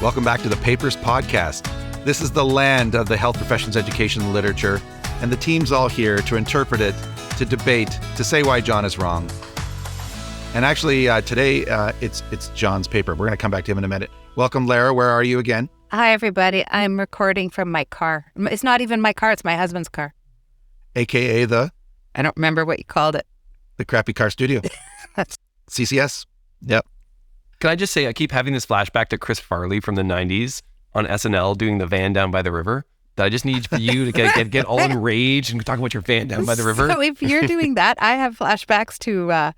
Welcome back to the Papers Podcast. This is the land of the health professions education literature, and the team's all here to interpret it, to debate, to say why John is wrong. And actually, today, it's John's paper. We're going to come back to him in a minute. Welcome, Lara. Where are you again? Hi, everybody. I'm recording from my car. It's not even my car. It's my husband's car. AKA I don't remember what you called it. The crappy car studio. CCS? Yep. Can I just say, I keep having this flashback to Chris Farley from the 90s on SNL doing the van down by the river. That I just need for you to get all enraged and talk about your van down by the river. So if you're doing that, I have flashbacks to,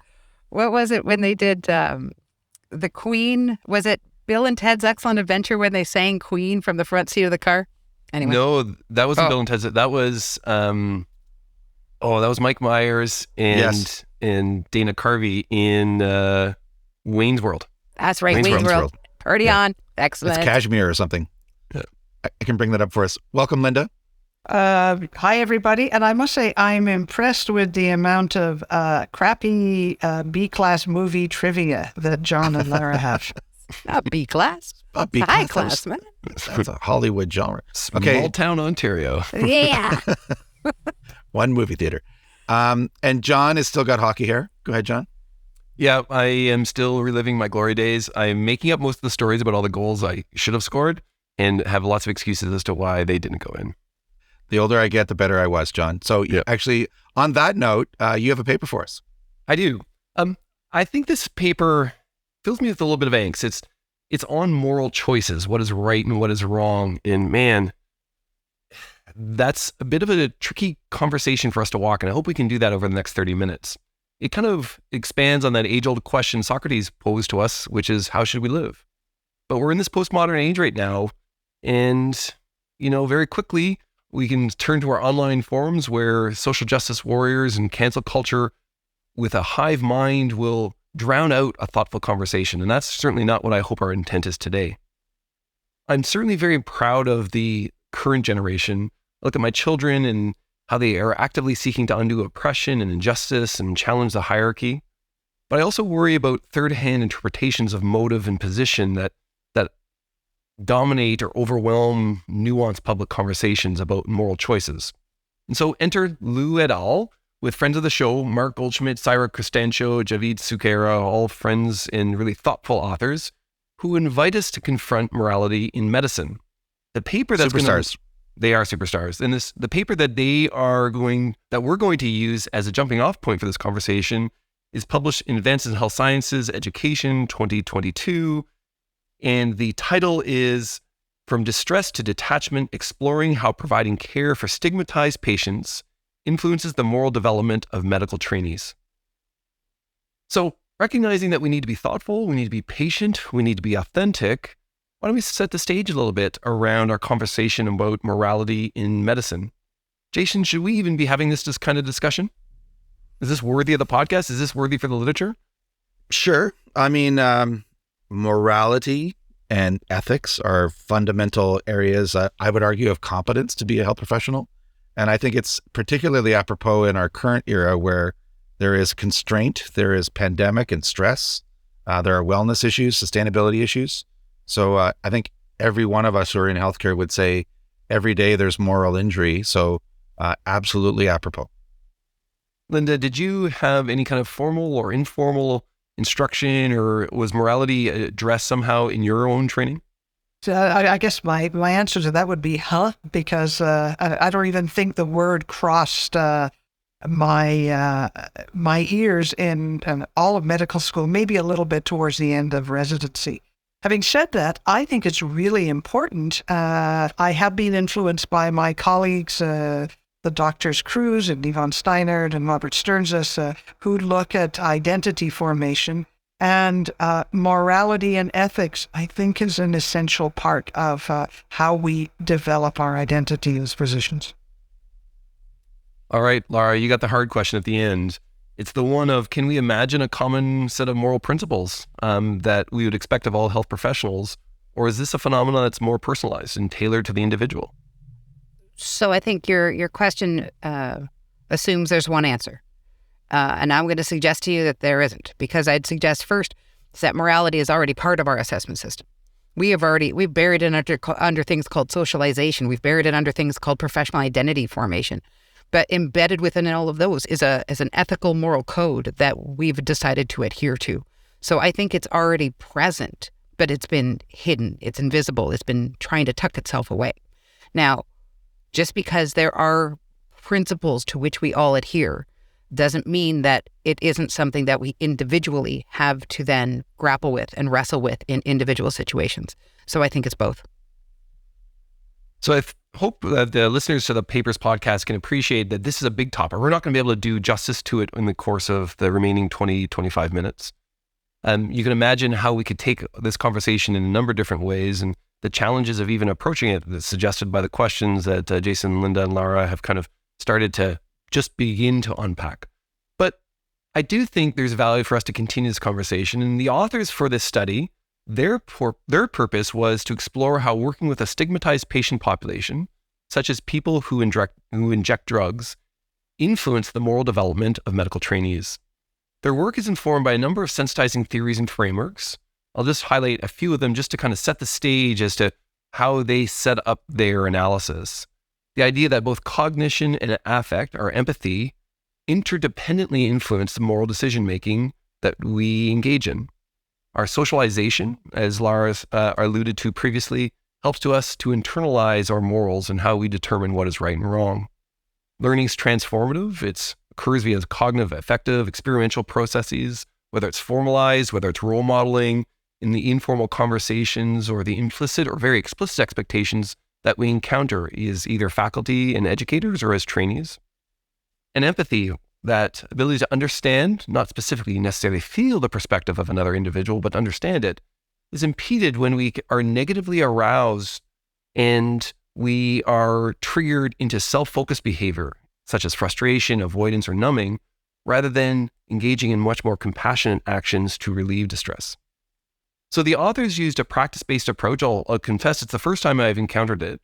what was it when they did the Queen? Was it Bill and Ted's Excellent Adventure when they sang Queen from the front seat of the car? Anyway. No, that wasn't Bill and Ted's. That was, that was Mike Myers and Dana Carvey in Wayne's World. That's right, Wayne's World. Party on. Excellent. It's Cashmere or something. Yeah. I can bring that up for us. Welcome, Linda. Hi, everybody. And I must say, I'm impressed with the amount of crappy B-class movie trivia that John and Lara have. Not B-class. Not B-class. High class, man. That's a Hollywood genre. Small town Ontario. Yeah. One movie theater. And John has still got hockey hair. Go ahead, John. Yeah, I am still reliving my glory days. I'm making up most of the stories about all the goals I should have scored and have lots of excuses as to why they didn't go in. The older I get, the better I was, John. So Actually, on that note, you have a paper for us. I do. I think this paper fills me with a little bit of angst. It's on moral choices, what is right and what is wrong. And man, that's a bit of a tricky conversation for us to walk. And I hope we can do that over the next 30 minutes. It kind of expands on that age-old question Socrates posed to us, which is, how should we live? But we're in this postmodern age right now. And, very quickly, we can turn to our online forums where social justice warriors and cancel culture with a hive mind will drown out a thoughtful conversation. And that's certainly not what I hope our intent is today. I'm certainly very proud of the current generation. I look at my children and how they are actively seeking to undo oppression and injustice and challenge the hierarchy. But I also worry about third-hand interpretations of motive and position that dominate or overwhelm nuanced public conversations about moral choices. And so enter Lou et al. With friends of the show, Mark Goldschmidt, Saira Costancio, Javid Suqueira, all friends and really thoughtful authors who invite us to confront morality in medicine. The paper that's superstars. They are superstars. And the paper that we're going to use as a jumping off point for this conversation is published in Advances in Health Sciences Education 2022. And the title is From Distress to Detachment, Exploring How Providing Care for Stigmatized Patients Influences the Moral Development of Medical Trainees. So recognizing that we need to be thoughtful, we need to be patient, we need to be authentic, why don't we set the stage a little bit around our conversation about morality in medicine? Jason, should we even be having this kind of discussion? Is this worthy of the podcast? Is this worthy for the literature? Sure. I mean, morality and ethics are fundamental areas, I would argue, of competence to be a health professional. And I think it's particularly apropos in our current era where there is constraint, there is pandemic and stress, there are wellness issues, sustainability issues. So I think every one of us who are in healthcare would say every day there's moral injury. So absolutely apropos. Linda, did you have any kind of formal or informal instruction, or was morality addressed somehow in your own training? So I guess my answer to that would be, because I don't even think the word crossed my ears in all of medical school, maybe a little bit towards the end of residency. Having said that, I think it's really important. I have been influenced by my colleagues, the doctors Cruz and Yvonne Steinert and Robert Stearns, who look at identity formation. And morality and ethics, I think, is an essential part of how we develop our identity as physicians. All right, Lara, you got the hard question at the end. It's the one of, can we imagine a common set of moral principles that we would expect of all health professionals? Or is this a phenomenon that's more personalized and tailored to the individual? So I think your question assumes there's one answer. And I'm going to suggest to you that there isn't, because I'd suggest first is that morality is already part of our assessment system. we've buried it under things called socialization. We've buried it under things called professional identity formation. But embedded within all of those is an ethical moral code that we've decided to adhere to. So I think it's already present, but it's been hidden. It's invisible. It's been trying to tuck itself away. Now, just because there are principles to which we all adhere doesn't mean that it isn't something that we individually have to then grapple with and wrestle with in individual situations. So I think it's both. So I hope that the listeners to the Papers podcast can appreciate that this is a big topic. We're not going to be able to do justice to it in the course of the remaining 25 minutes. You can imagine how we could take this conversation in a number of different ways, and the challenges of even approaching it that's suggested by the questions that Jason, Linda, and Lara have kind of started to just begin to unpack. But I do think there's value for us to continue this conversation. And the authors for this study, their purpose was to explore how working with a stigmatized patient population, such as people who inject drugs, influence the moral development of medical trainees. Their work is informed by a number of sensitizing theories and frameworks. I'll just highlight a few of them just to kind of set the stage as to how they set up their analysis. The idea that both cognition and affect, or empathy, interdependently influence the moral decision-making that we engage in. Our socialization, as Lara alluded to previously, helps to us to internalize our morals and how we determine what is right and wrong. Learning is transformative. It occurs via cognitive, affective, experiential processes, whether it's formalized, whether it's role modeling, in the informal conversations or the implicit or very explicit expectations that we encounter is either faculty and educators or as trainees. And empathy, that ability to understand, not specifically necessarily feel the perspective of another individual, but understand it, is impeded when we are negatively aroused and we are triggered into self-focused behavior, such as frustration, avoidance, or numbing, rather than engaging in much more compassionate actions to relieve distress. So the authors used a practice-based approach. I'll confess it's the first time I've encountered it,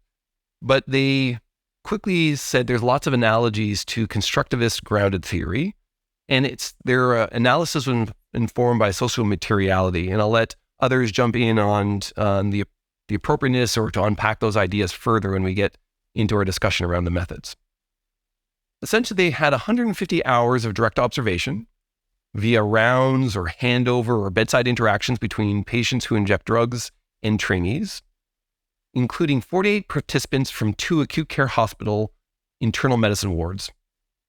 but they quickly said there's lots of analogies to constructivist grounded theory, and their analysis was informed by social materiality. And I'll let others jump in on the appropriateness or to unpack those ideas further when we get into our discussion around the methods. Essentially, they had 150 hours of direct observation via rounds or handover or bedside interactions between patients who inject drugs and trainees, including 48 participants from 2 acute care hospital internal medicine wards.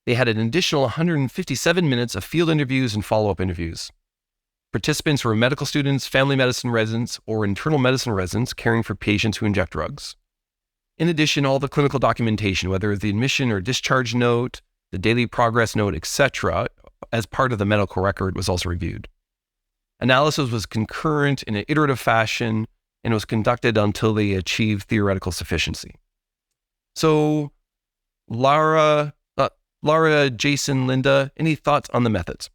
They had an additional 157 minutes of field interviews and follow-up interviews. Participants were medical students, family medicine residents, or internal medicine residents caring for patients who inject drugs. In addition, all the clinical documentation, whether it's the admission or discharge note, the daily progress note, etc., as part of the medical record was also reviewed. Analysis was concurrent in an iterative fashion and was conducted until they achieved theoretical sufficiency. So, Lara, Jason, Linda, any thoughts on the methods?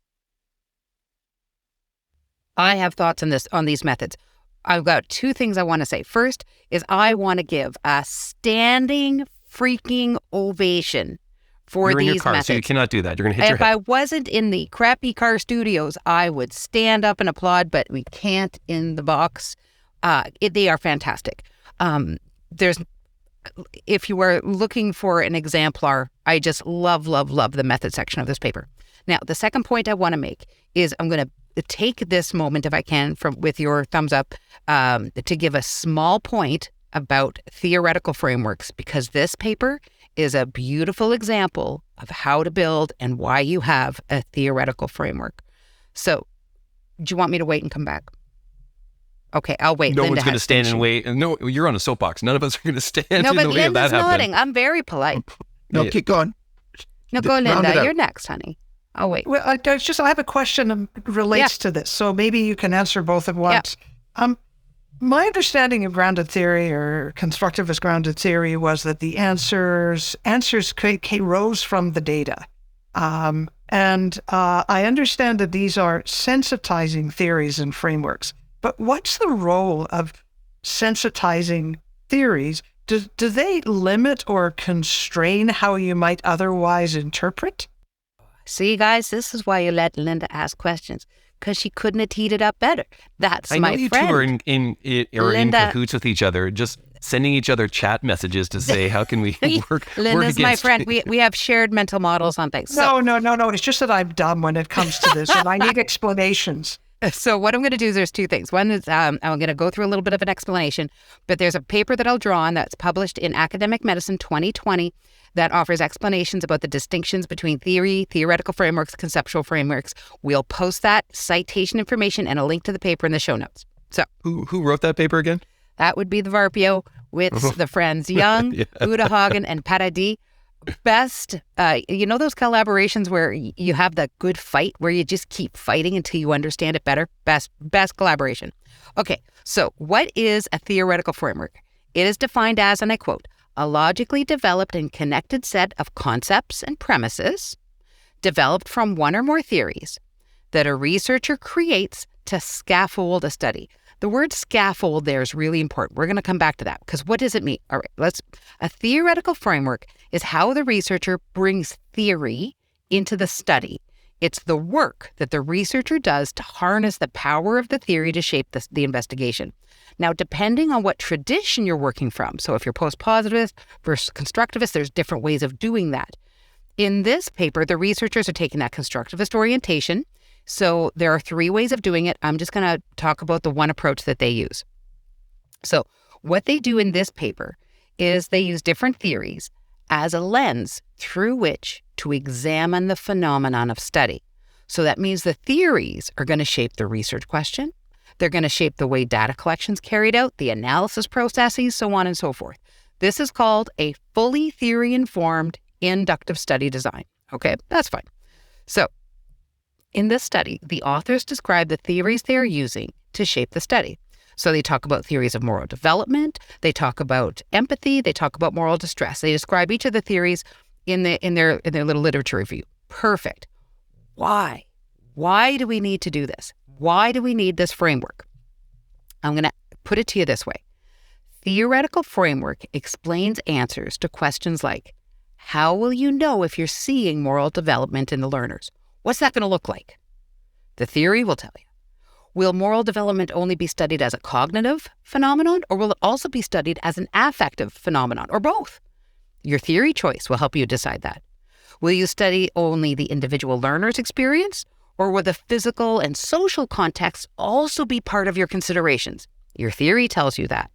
I have thoughts on these methods. I've got 2 things I want to say. First is I want to give a standing freaking ovation for You're in these your car, methods. so you cannot do that. You're going to hit your If head. I wasn't in the crappy car studios, I would stand up and applaud, but we can't in the box. They are fantastic. If you are looking for an exemplar, I just love the method section of this paper. Now, the second point I want to make is I'm going to take this moment, if I can, with your thumbs up, to give a small point about theoretical frameworks, because this paper is a beautiful example of how to build and why you have a theoretical framework. So, do you want me to wait and come back? Okay, I'll wait. No Linda one's going to has stand and finishing. wait. No, you're on a soapbox. None of us are going to stand No, in but the way of that Linda's happening. nodding. I'm very polite. No, Yeah. keep going. No, go, Round it Linda. out. You're next, honey. I'll wait. Well, I have a question that relates to this, so maybe you can answer both at once. My understanding of grounded theory or constructivist grounded theory was that the answers rose from the data. And I understand that these are sensitizing theories and frameworks. But what's the role of sensitizing theories? Do they limit or constrain how you might otherwise interpret? See, guys, this is why you let Linda ask questions, because she couldn't have teed it up better. That's I my know you friend. two are in Linda. cahoots with each other, just sending each other chat messages to say, how can we work Linda's my against friend. We have shared mental models on things. No. It's just that I'm dumb when it comes to this, and I need explanations. So what I'm going to do is there's two things. One is I'm going to go through a little bit of an explanation, but there's a paper that I'll draw on that's published in Academic Medicine 2020 that offers explanations about the distinctions between theory, theoretical frameworks, conceptual frameworks. We'll post that citation information and a link to the paper in the show notes. So who wrote that paper again? that would be the Varpio with the friends Young, Udahagen, and Paradis. Best, those collaborations where you have the good fight where you just keep fighting until you understand it better? Best collaboration. Okay, so what is a theoretical framework? It is defined as, and I quote, a logically developed and connected set of concepts and premises developed from one or more theories that a researcher creates to scaffold a study. The word scaffold there is really important. We're going to come back to that because what does it mean? All right, a theoretical framework is how the researcher brings theory into the study. It's the work that the researcher does to harness the power of the theory to shape the investigation. Now, depending on what tradition you're working from, so if you're post-positivist versus constructivist, there's different ways of doing that. In this paper, the researchers are taking that constructivist orientation. So there are three ways of doing it. I'm just going to talk about the one approach that they use. So what they do in this paper is they use different theories as a lens through which to examine the phenomenon of study. So that means the theories are going to shape the research question. They're going to shape the way data collection's carried out, the analysis processes, so on and so forth. This is called a fully theory-informed inductive study design. Okay, that's fine. So in this study, the authors describe the theories they are using to shape the study. So they talk about theories of moral development, they talk about empathy, they talk about moral distress. They describe each of the theories in their little literature review. Perfect. Why? Why do we need to do this? Why do we need this framework? I'm going to put it to you this way. Theoretical framework explains answers to questions like, how will you know if you're seeing moral development in the learners? What's that going to look like? The theory will tell you. Will moral development only be studied as a cognitive phenomenon, or will it also be studied as an affective phenomenon, or both? Your theory choice will help you decide that. Will you study only the individual learner's experience, or will the physical and social context also be part of your considerations? Your theory tells you that.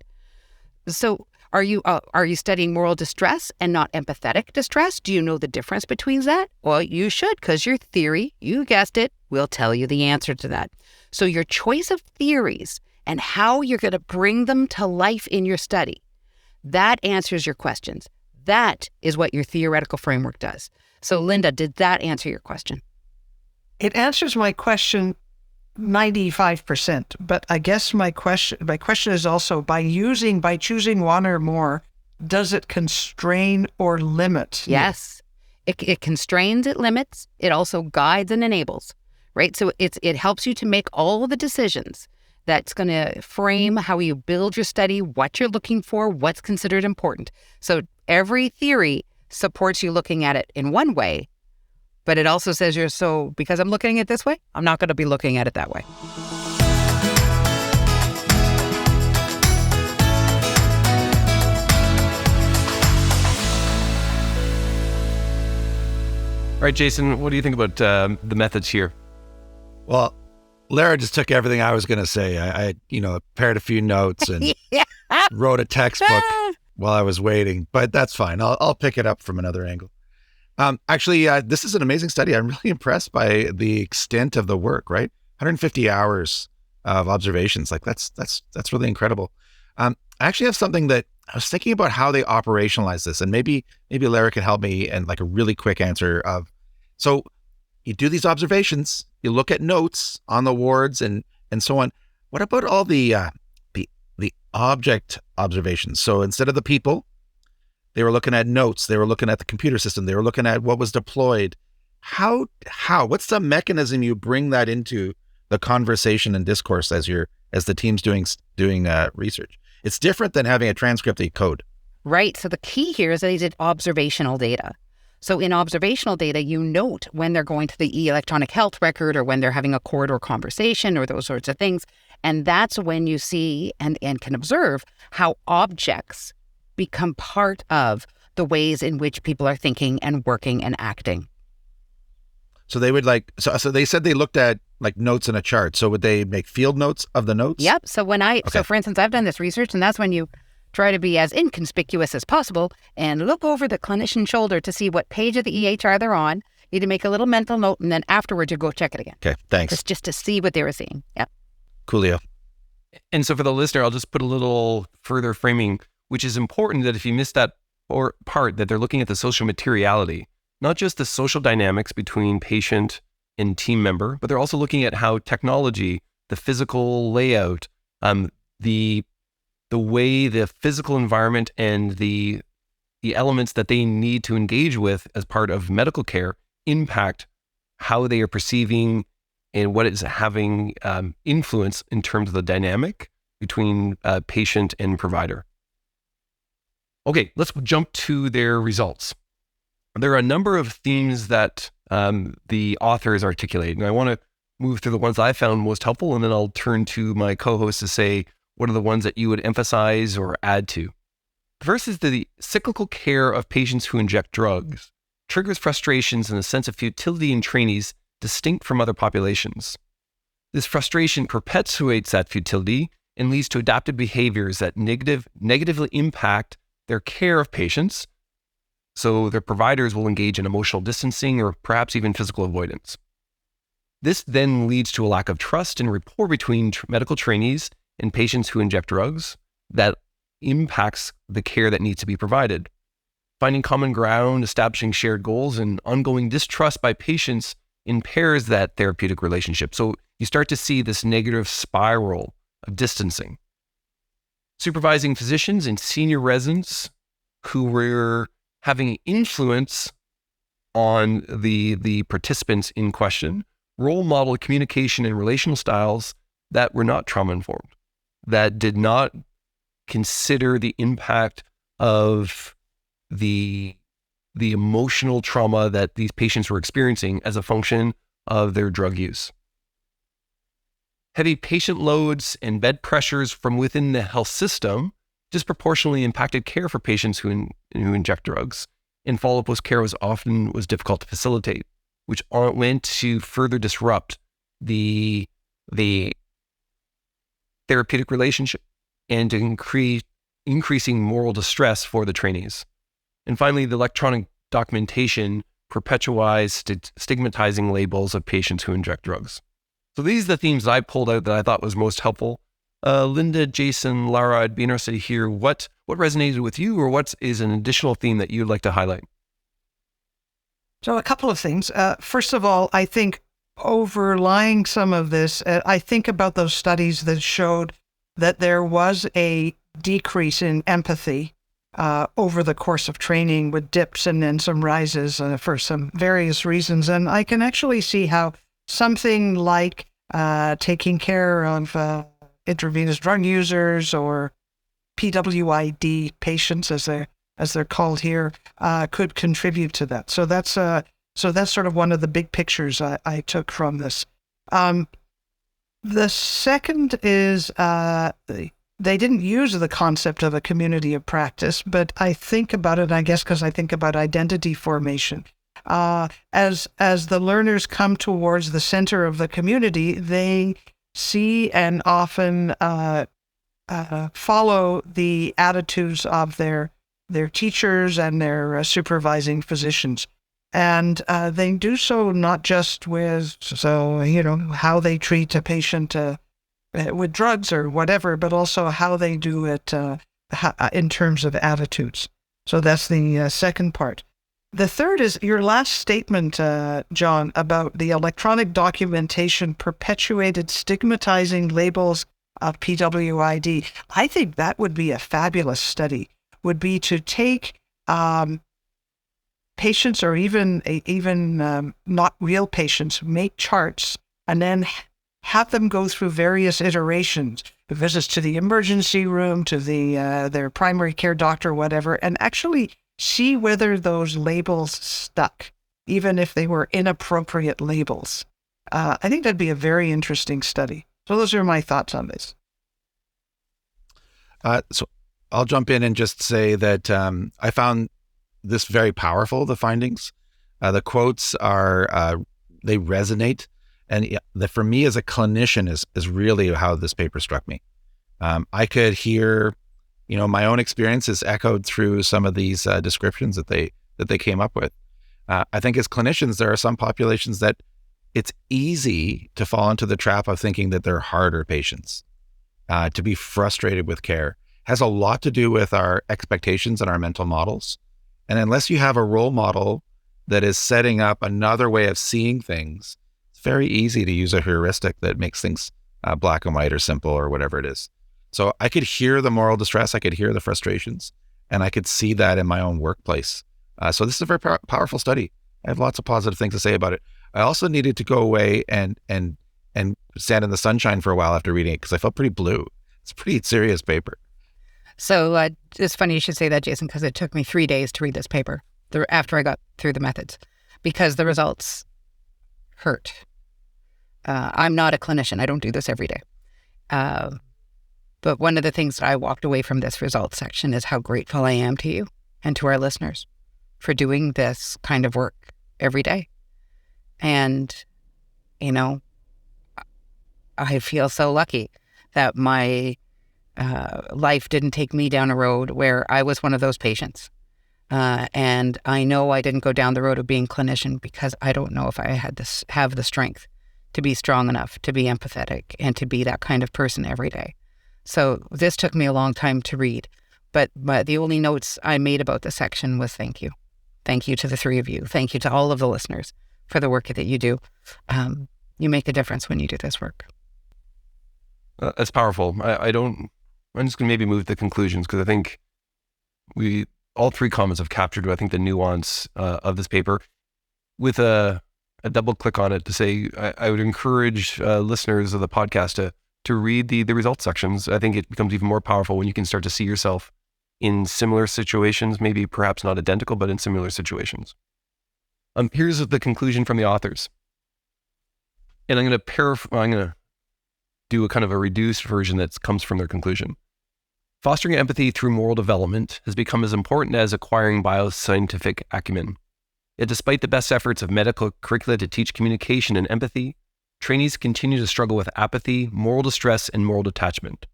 So are you studying moral distress and not empathetic distress? Do you know the difference between that? Well, you should, because your theory, you guessed it, will tell you the answer to that. So your choice of theories and how you're going to bring them to life in your study, that answers your questions. That is what your theoretical framework does. So Linda, did that answer your question? It answers my question 95%, but I guess my question is also by choosing one or more, does it constrain or limit? Yes. It constrains, it limits, it also guides and enables, right? So it helps you to make all the decisions that's going to frame how you build your study, what you're looking for, what's considered important. So every theory supports you looking at it in one way, but it also says because I'm looking at it this way, I'm not going to be looking at it that way. All right, Jason, what do you think about the methods here? Well, Lara just took everything I was going to say. I prepared a few notes and wrote a textbook while I was waiting, but that's fine. I'll pick it up from another angle. Actually, this is an amazing study. I'm really impressed by the extent of the work, right? 150 hours of observations. Like that's really incredible. I actually have something that I was thinking about how they operationalize this, and maybe Lara can help me and like a really quick answer of, so you do these observations, you look at notes on the wards and so on. What about all the object observations? So instead of the people, they were looking at notes, they were looking at the computer system, they were looking at what was deployed. What's the mechanism you bring that into the conversation and discourse as the team's doing research? It's different than having a transcript that you code. Right. So the key here is that they did observational data. So in observational data, you note when they're going to the electronic health record or when they're having a corridor conversation or those sorts of things. And that's when you see and can observe how objects become part of the ways in which people are thinking and working and acting. So they would so they said they looked at like notes in a chart. So would they make field notes of the notes? Yep. So so for instance, I've done this research, and that's when you try to be as inconspicuous as possible and look over the clinician's shoulder to see what page of the EHR they're on. You need to make a little mental note, and then afterwards you go check it again. Okay, thanks. Just to see what they were seeing. Yep. Coolio. And so for the listener, I'll just put a little further framing, which is important that if you missed that part, that they're looking at the social materiality, not just the social dynamics between patient and team member, but they're also looking at how technology, the physical layout, the way the physical environment and the elements that they need to engage with as part of medical care impact how they are perceiving and what is having influence in terms of the dynamic between patient and provider. Okay, let's jump to their results. There are a number of themes that the authors articulate, and I want to move through the ones I found most helpful, and then I'll turn to my co-host to say, what are the ones that you would emphasize or add to? First is the cyclical care of patients who inject drugs triggers frustrations and a sense of futility in trainees distinct from other populations. This frustration perpetuates that futility and leads to adaptive behaviors that negatively impact their care of patients, so their providers will engage in emotional distancing or perhaps even physical avoidance. This then leads to a lack of trust and rapport between medical trainees and patients who inject drugs that impacts the care that needs to be provided. Finding common ground, establishing shared goals, and ongoing distrust by patients impairs that therapeutic relationship. So you start to see this negative spiral of distancing. Supervising physicians and senior residents who were having influence on the participants in question, role model communication and relational styles that were not trauma-informed, that did not consider the impact of the emotional trauma that these patients were experiencing as a function of their drug use. Heavy patient loads and bed pressures from within the health system disproportionately impacted care for patients who inject drugs, and follow-up post-care was difficult to facilitate, which went to further disrupt the therapeutic relationship and to increasing moral distress for the trainees. And finally, the electronic documentation perpetuates stigmatizing labels of patients who inject drugs. So these are the themes that I pulled out that I thought was most helpful. Linda, Jason, Lara, I'd be interested to hear what resonated with you, or what is an additional theme that you'd like to highlight. So a couple of things. First of all, I think overlying some of this, I think about those studies that showed that there was a decrease in empathy over the course of training, with dips and then some rises for some various reasons. And I can actually see how something like taking care of intravenous drug users, or PWID patients, as they're called here, could contribute to that. So that's sort of one of the big pictures I took from this. The second is they didn't use the concept of a community of practice, but I think about it, I guess, because I think about identity formation. As the learners come towards the center of the community, they see and often follow the attitudes of their teachers and their supervising physicians. And they do so not just with, how they treat a patient with drugs or whatever, but also how they do it in terms of attitudes. So that's the second part. The third is your last statement, John, about the electronic documentation perpetuated stigmatizing labels of PWID. I think that would be a fabulous study, would be to take patients, or even not real patients, make charts and then have them go through various iterations, visits to the emergency room, to their primary care doctor, whatever, and actually see whether those labels stuck, even if they were inappropriate labels. I think that'd be a very interesting study. So those are my thoughts on this. So I'll jump in and just say that I found this very powerful, the findings. The quotes are, they resonate. And for me as a clinician is really how this paper struck me. I could hear, my own experiences echoed through some of these descriptions that they came up with. I think as clinicians, there are some populations that it's easy to fall into the trap of thinking that they're harder patients, to be frustrated with care. Has a lot to do with our expectations and our mental models. And unless you have a role model that is setting up another way of seeing things, it's very easy to use a heuristic that makes things black and white or simple or whatever it is. So I could hear the moral distress, I could hear the frustrations, and I could see that in my own workplace. So this is a very powerful study. I have lots of positive things to say about it. I also needed to go away and stand in the sunshine for a while after reading it because I felt pretty blue. It's a pretty serious paper. So it's funny you should say that, Jason, because it took me 3 days to read this paper after I got through the methods, because the results hurt. I'm not a clinician. I don't do this every day. But one of the things that I walked away from this results section is how grateful I am to you and to our listeners for doing this kind of work every day. And, I feel so lucky that my life didn't take me down a road where I was one of those patients. And I know I didn't go down the road of being clinician because I don't know if I have the strength to be strong enough, to be empathetic, and to be that kind of person every day. So this took me a long time to read. But the only notes I made about this section was thank you. Thank you to the three of you. Thank you to all of the listeners for the work that you do. You make a difference when you do this work. That's powerful. I'm just going to maybe move to the conclusions because I think all three comments have captured, I think, the nuance of this paper. With a double click on it to say, I would encourage listeners of the podcast to read the results sections. I think it becomes even more powerful when you can start to see yourself in similar situations, maybe perhaps not identical, but in similar situations. Here's the conclusion from the authors. And I'm going to do a kind of a reduced version that comes from their conclusion. Fostering empathy through moral development has become as important as acquiring bioscientific acumen. Yet despite the best efforts of medical curricula to teach communication and empathy, trainees continue to struggle with apathy, moral distress, and moral detachment,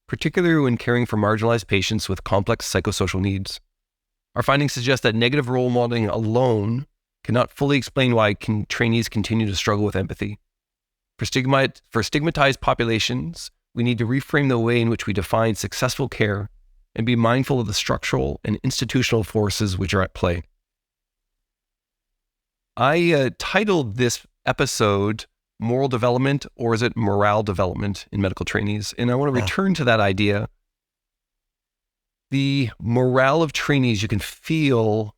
particularly when caring for marginalized patients with complex psychosocial needs. Our findings suggest that negative role modeling alone cannot fully explain why trainees continue to struggle with empathy. For stigmatized populations, we need to reframe the way in which we define successful care and be mindful of the structural and institutional forces which are at play. I titled this episode Moral Development, or is it Morale Development in Medical Trainees? And I want to return to that idea. The morale of trainees, you can feel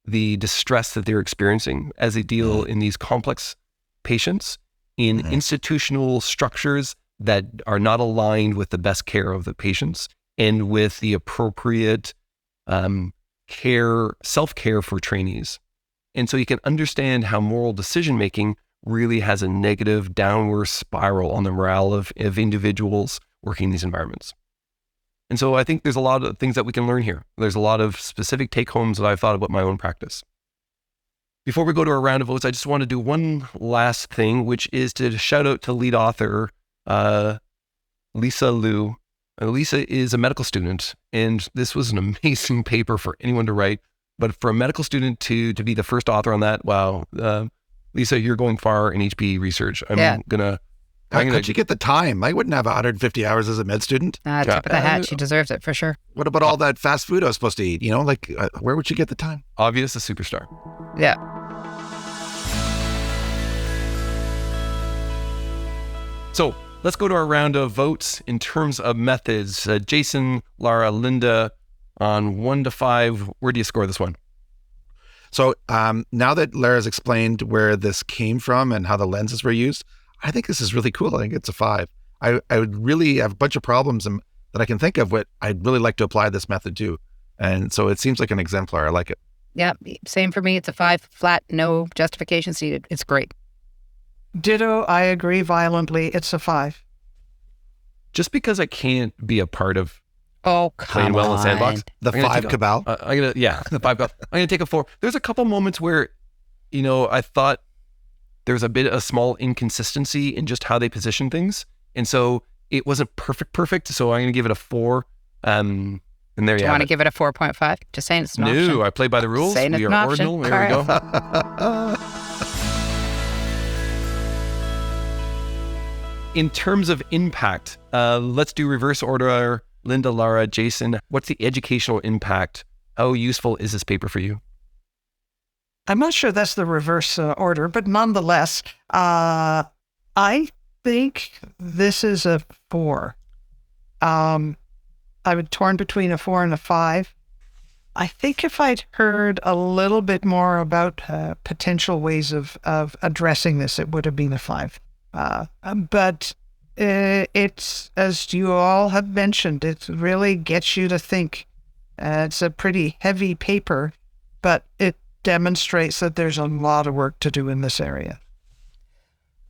the distress that they're experiencing as they deal in these complex patients in institutional structures that are not aligned with the best care of the patients and with the appropriate self-care for trainees. And so you can understand how moral decision-making really has a negative downward spiral on the morale of individuals working in these environments. And so I think there's a lot of things that we can learn here. There's a lot of specific take-homes that I've thought about my own practice. Before we go to a round of votes, I just want to do one last thing, which is to shout out to lead author, Lisa Liu. Lisa is a medical student, and this was an amazing paper for anyone to write. But for a medical student to be the first author on that, wow. Lisa, you're going far in HPE research. How'd you get the time? I wouldn't have 150 hours as a med student. Tip of the hat. She deserves it for sure. What about all that fast food I was supposed to eat? Where would you get the time? Obvious, a superstar. Yeah. So let's go to our round of votes in terms of methods. Jason, Lara, Linda, on 1 to 5, where do you score this one? So now that Lara's explained where this came from and how the lenses were used, I think this is really cool. I think it's a 5. I would really have a bunch of problems that I can think of what I'd really like to apply this method to. And so it seems like an exemplar. I like it. Yeah, same for me. It's a 5 flat, no justifications needed. It's great. Ditto, I agree violently. It's a 5. Just because I can't be a part of Oh, playing come well in on. Sandbox. The I'm gonna 5 take cabal. the 5 cabal. I'm gonna take a 4. There's a couple moments where, I thought there's a small inconsistency in just how they position things, and so it wasn't perfect. So I'm gonna give it a 4. And there Do you you want have to give it a 4.5? Just saying it's an option. No, I play by the rules. Saying it's We an are option. ordinal. There we All go. In terms of impact, let's do reverse order. Linda, Lara, Jason, what's the educational impact? How useful is this paper for you? I'm not sure that's the reverse order, but nonetheless, I think this is a 4. I would torn between a 4 and a 5. I think if I'd heard a little bit more about potential ways of addressing this, it would have been a 5. But it's, as you all have mentioned, it really gets you to think. It's a pretty heavy paper, but it demonstrates that there's a lot of work to do in this area.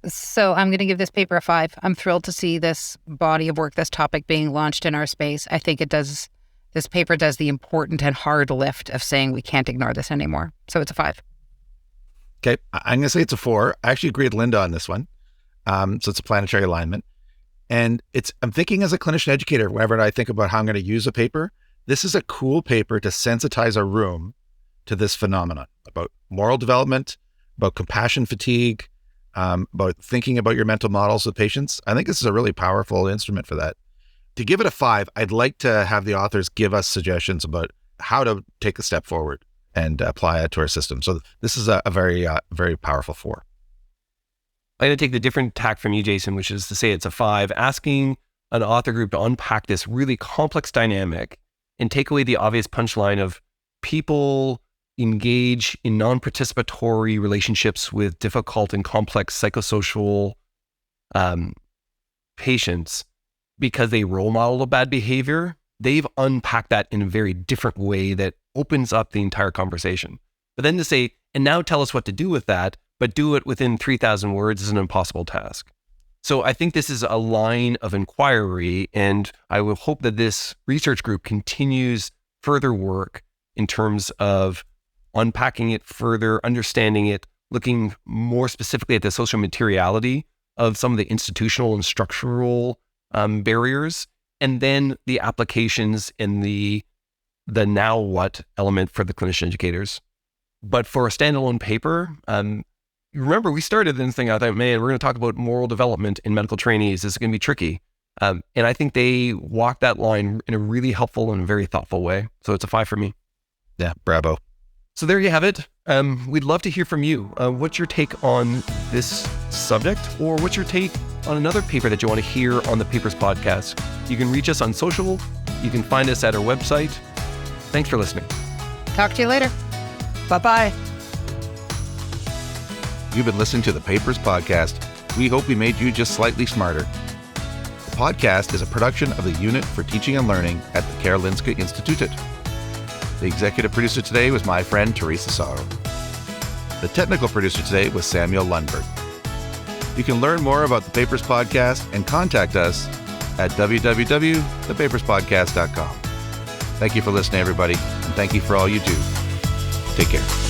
So I'm going to give this paper a 5. I'm thrilled to see this body of work, this topic being launched in our space. I think this paper does the important and hard lift of saying we can't ignore this anymore. So it's a 5. Okay, I'm going to say it's a 4. I actually agree with Linda on this one. So it's a planetary alignment. And I'm thinking as a clinician educator, whenever I think about how I'm going to use a paper, this is a cool paper to sensitize a room to this phenomenon about moral development, about compassion fatigue, about thinking about your mental models with patients. I think this is a really powerful instrument for that. To give it a 5, I'd like to have the authors give us suggestions about how to take a step forward and apply it to our system. So this is a very, very powerful 4. I'm going to take the different tack from you, Jason, which is to say it's a 5, asking an author group to unpack this really complex dynamic and take away the obvious punchline of people engage in non-participatory relationships with difficult and complex psychosocial patients because they role model a bad behavior. They've unpacked that in a very different way that opens up the entire conversation. But then to say, and now tell us what to do with that, but do it within 3,000 words is an impossible task. So I think this is a line of inquiry, and I would hope that this research group continues further work in terms of unpacking it further, understanding it, looking more specifically at the social materiality of some of the institutional and structural barriers, and then the applications and the now what element for the clinician educators. But for a standalone paper, remember, we started this thing, I thought, man, we're going to talk about moral development in medical trainees. This is going to be tricky. And I think they walked that line in a really helpful and very thoughtful way. So it's a 5 for me. Yeah, bravo. So there you have it. We'd love to hear from you. What's your take on this subject? Or what's your take on another paper that you want to hear on the Papers Podcast? You can reach us on social. You can find us at our website. Thanks for listening. Talk to you later. Bye-bye. You've been listening to the Papers Podcast. We hope we made you just slightly smarter. The podcast is a production of the Unit for Teaching and Learning at the Karolinska Institutet. The executive producer today was my friend Teresa Sörö. The technical producer today was Samuel Lundberg. You can learn more about the Papers Podcast and contact us at www.thepaperspodcast.com. Thank you for listening, everybody, and thank you for all you do. Take care.